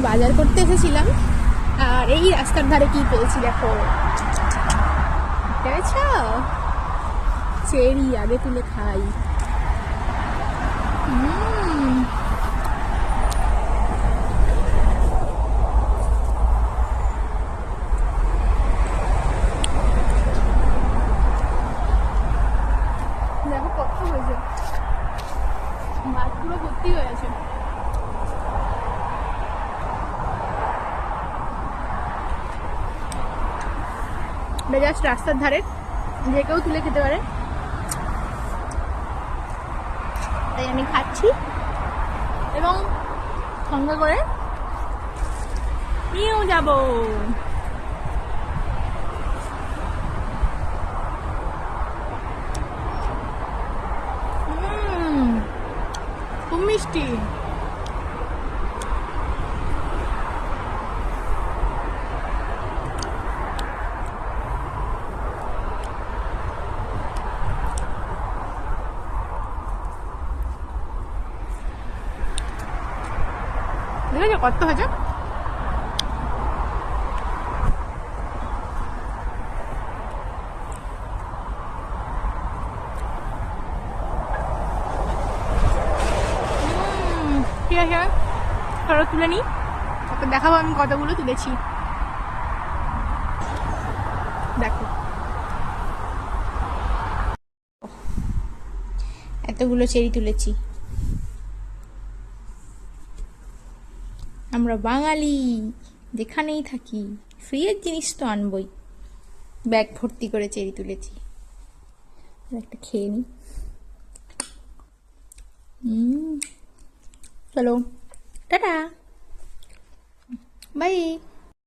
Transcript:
বাজার করতে এসেছিলাম, আর এই রাস্তার ধারে কি পেয়েছি দেখো, দেখেছ? চেরি আগে তুলে খাই। দেখো কত হয়েছে, মাছ পুরো ভর্তি হয়ে আছে। জাস্ট রাস্তার ধারে, যে কেউ তুলে খেতে পারে, তাই আমি খাচ্ছি এবং সঙ্গে করে নিয়েও যাবো। খুব মিষ্টি। ঠিক আছে, কত হয়েছে? ঠিক আছে, চলো তুলে নিই, তারপর দেখাবো আমি কতগুলো তুলেছি। দেখো এতগুলো চেরি তুলেছি। আমরা বাঙালি, যেখানেই থাকি ফ্রিয়ের জিনিস তো আনবই। ব্যাগ ভর্তি করে চেরি তুলেছি, একটা খেয়ে নিই। চলো টাটা, বাই।